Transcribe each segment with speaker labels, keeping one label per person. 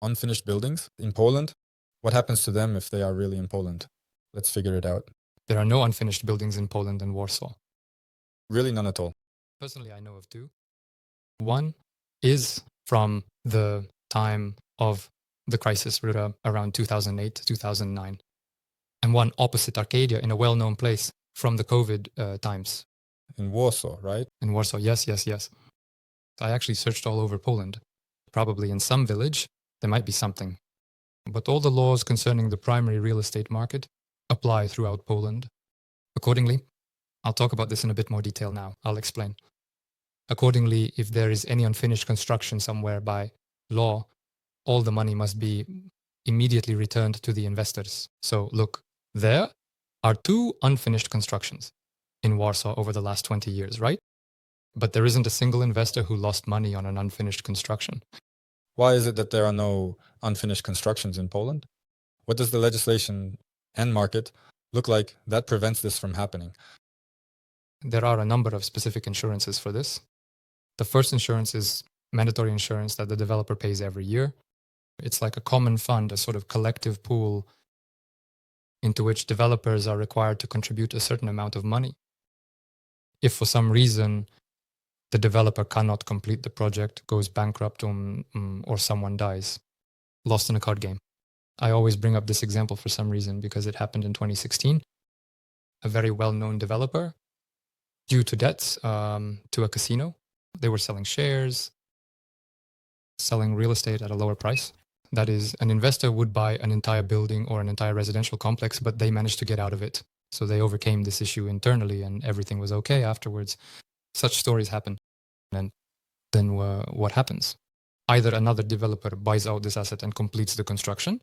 Speaker 1: unfinished buildings in Poland. What happens to them if they are really in Poland? Let's figure it out.
Speaker 2: There are no unfinished buildings in Poland and Warsaw.
Speaker 1: Really none at all.
Speaker 2: Personally, I know of two. One is from the time of the crisis around 2008, 2009. And one opposite Arcadia in a well-known place from the COVID times.
Speaker 1: In Warsaw, right?
Speaker 2: In Warsaw, yes. I actually searched all over Poland. Probably in some village, there might be something. But all the laws concerning the primary real estate market apply throughout Poland. Accordingly, I'll talk about this in a bit more detail now. I'll explain. Accordingly, if there is any unfinished construction somewhere by law, all the money must be immediately returned to the investors. So look, there are two unfinished constructions in Warsaw over the last 20 years, right? But there isn't a single investor who lost money on an unfinished construction.
Speaker 1: Why is it that there are no unfinished constructions in Poland? What does the legislation and market look like that prevents this from happening?
Speaker 2: There are a number of specific insurances for this. The first insurance is mandatory insurance that the developer pays every year. It's like a common fund, a sort of collective pool into which developers are required to contribute a certain amount of money. If for some reason the developer cannot complete the project, goes bankrupt, or someone dies, lost in a card game. I always bring up this example for some reason because it happened in 2016. A very well-known developer, due to debts to a casino, they were selling shares, selling real estate at a lower price. That is, an investor would buy an entire building or an entire residential complex, but they managed to get out of it. So they overcame this issue internally and everything was okay afterwards. Such stories happen. And then what happens? Either another developer buys out this asset and completes the construction,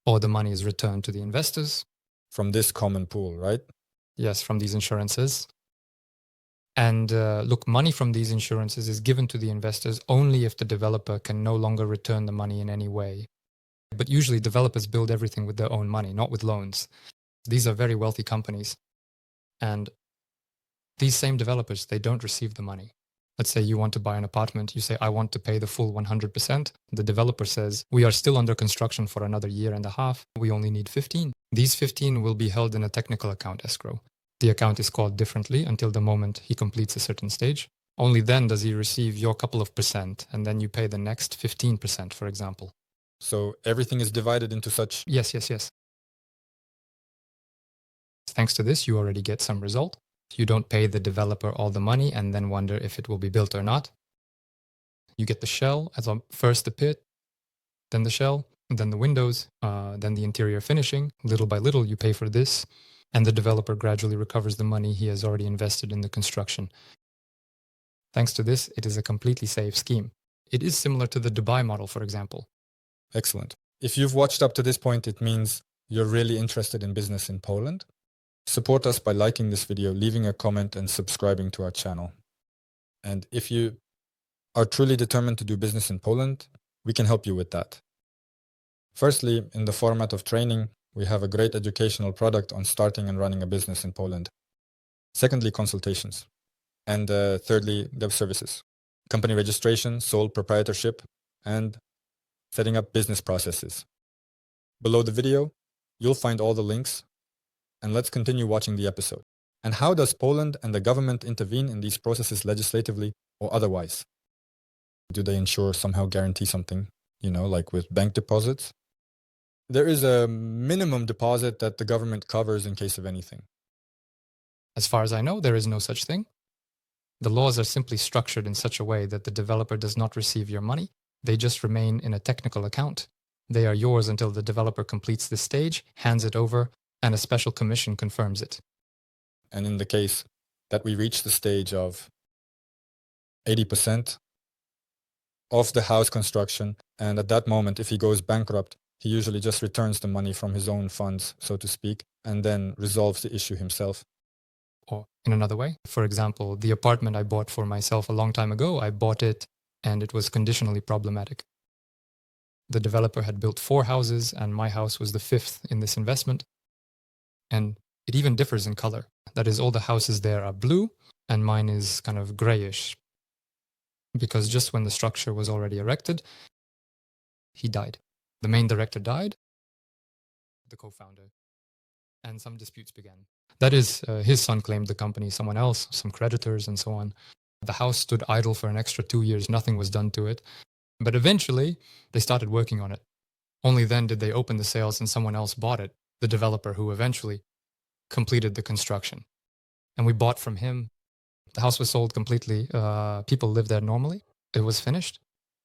Speaker 2: or the money is returned to the investors.
Speaker 1: From this common pool, right?
Speaker 2: Yes, from these insurances. And look, money from these insurances is given to the investors only if the developer can no longer return the money in any way. But usually developers build everything with their own money, not with loans. These are very wealthy companies. And these same developers, they don't receive the money. Let's say you want to buy an apartment. You say, I want to pay the full 100%. The developer says, we are still under construction for another year and a half. We only need 15. These 15 will be held in a technical account escrow. The account is called differently until the moment he completes a certain stage. Only then does he receive your couple of percent, and then you pay the next 15%, for example.
Speaker 1: So everything is divided into such...
Speaker 2: Yes. Thanks to this, you already get some result. You don't pay the developer all the money and then wonder if it will be built or not. You get the shell, as first the pit, then the shell, then the windows, then the interior finishing. Little by little, you pay for this, and the developer gradually recovers the money he has already invested in the construction. Thanks to this, it is a completely safe scheme. It is similar to the Dubai model, for example.
Speaker 1: Excellent. If you've watched up to this point, it means you're really interested in business in Poland. Support us by liking this video, leaving a comment, and subscribing to our channel. And if you are truly determined to do business in Poland, we can help you with that. Firstly, in the format of training, we have a great educational product on starting and running a business in Poland. Secondly, consultations. And thirdly, dev services, company registration, sole proprietorship, and setting up business processes. Below the video, you'll find all the links. And let's continue watching the episode. And how does Poland and the government intervene in these processes legislatively or otherwise? Do they ensure, somehow guarantee something, like with bank deposits? There is a minimum deposit that the government covers in case of anything.
Speaker 2: As far as I know, there is no such thing. The laws are simply structured in such a way that the developer does not receive your money. They just remain in a technical account. They are yours until the developer completes this stage, hands it over, and a special commission confirms it.
Speaker 1: And in the case that we reach the stage of 80% of the house construction, and at that moment, if he goes bankrupt, he usually just returns the money from his own funds, so to speak, and then resolves the issue himself.
Speaker 2: Or in another way, for example, the apartment I bought for myself a long time ago, I bought it and it was conditionally problematic. The developer had built 4 houses and my house was the 5th in this investment. And it even differs in color. That is, all the houses there are blue and mine is kind of grayish. Because just when the structure was already erected, he died. The main director died, the co-founder, and some disputes began. That is, his son claimed the company, someone else, some creditors, and so on. The house stood idle for an extra 2 years. Nothing was done to it. But eventually, they started working on it. Only then did they open the sales and someone else bought it, the developer who eventually completed the construction. And we bought from him. The house was sold completely. People lived there normally. It was finished.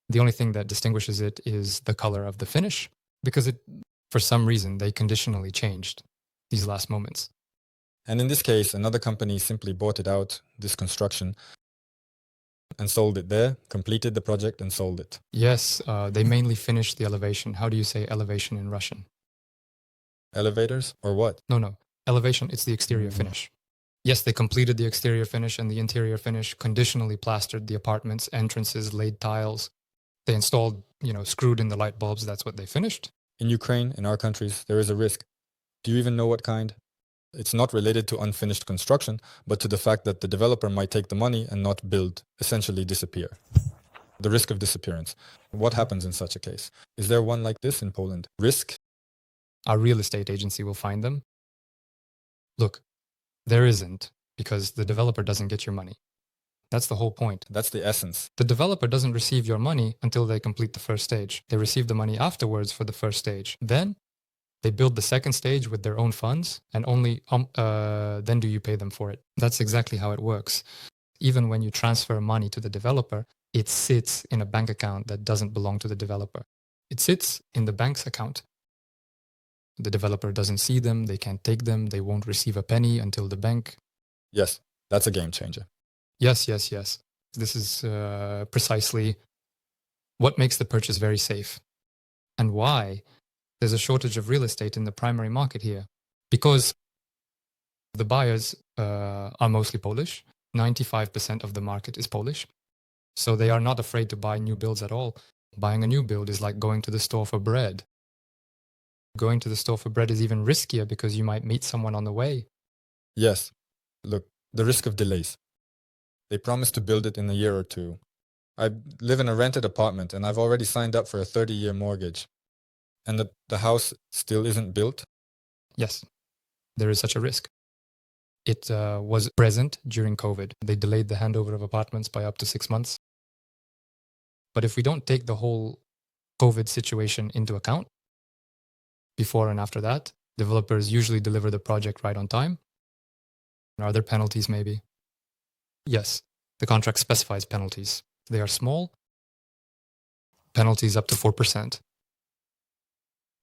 Speaker 2: The only thing that distinguishes it is the color of the finish, because for some reason, they conditionally changed these last moments.
Speaker 1: And in this case, another company simply bought it out, this construction, and sold it there, completed the project and sold it.
Speaker 2: Yes, they mainly finished the elevation. How do you say elevation in Russian?
Speaker 1: Elevators or what?
Speaker 2: No. Elevation, it's the exterior finish. Yes, they completed the exterior finish and the interior finish, conditionally plastered the apartments, entrances, laid tiles. They installed, screwed in the light bulbs. That's what they finished.
Speaker 1: In Ukraine, in our countries, there is a risk. Do you even know what kind? It's not related to unfinished construction, but to the fact that the developer might take the money and not build, essentially disappear. The risk of disappearance. What happens in such a case? Is there one like this in Poland? Risk?
Speaker 2: Our real estate agency will find them. Look, there isn't, because the developer doesn't get your money. That's the whole point.
Speaker 1: That's the essence.
Speaker 2: The developer doesn't receive your money until they complete the first stage. They receive the money afterwards for the first stage. Then they build the second stage with their own funds, and only then do you pay them for it. That's exactly how it works. Even when you transfer money to the developer, it sits in a bank account that doesn't belong to the developer. It sits in the bank's account. The developer doesn't see them, they can't take them, they won't receive a penny until the bank.
Speaker 1: Yes, that's a game changer.
Speaker 2: Yes. This is precisely what makes the purchase very safe, and why there's a shortage of real estate in the primary market here. Because the buyers are mostly Polish. 95% of the market is Polish. So they are not afraid to buy new builds at all. Buying a new build is like going to the store for bread. Going to the store for bread is even riskier because you might meet someone on the way.
Speaker 1: Yes. Look, the risk of delays. They promise to build it in a year or two. I live in a rented apartment and I've already signed up for a 30-year mortgage. And the house still isn't built?
Speaker 2: Yes, there is such a risk. It was present during COVID. They delayed the handover of apartments by up to 6 months. But if we don't take the whole COVID situation into account, before and after that, developers usually deliver the project right on time. Are there penalties maybe? Yes, the contract specifies penalties. They are small. Penalties up to 4%.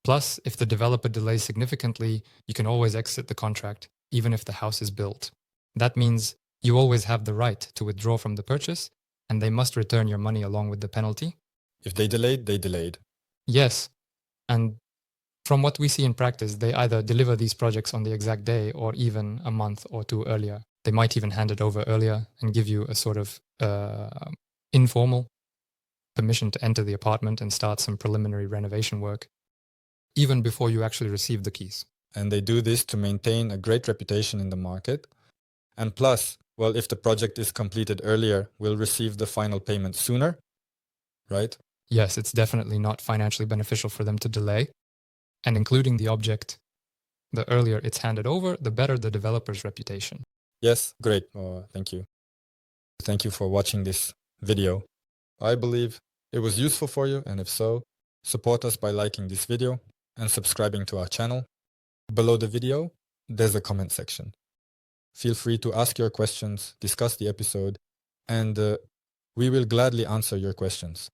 Speaker 2: Plus, if the developer delays significantly, you can always exit the contract, even if the house is built. That means you always have the right to withdraw from the purchase, and they must return your money along with the penalty.
Speaker 1: If they delayed, they delayed.
Speaker 2: Yes, and from what we see in practice, they either deliver these projects on the exact day or even a month or two earlier. They might even hand it over earlier and give you a sort of informal permission to enter the apartment and start some preliminary renovation work, even before you actually receive the keys.
Speaker 1: And they do this to maintain a great reputation in the market. And plus, well, if the project is completed earlier, we'll receive the final payment sooner, right?
Speaker 2: Yes, it's definitely not financially beneficial for them to delay. And including the object, the earlier it's handed over, the better the developer's reputation.
Speaker 1: Yes, great. Thank you. Thank you for watching this video. I believe it was useful for you, and if so, support us by liking this video and subscribing to our channel. Below the video, there's a comment section. Feel free to ask your questions, discuss the episode, and we will gladly answer your questions.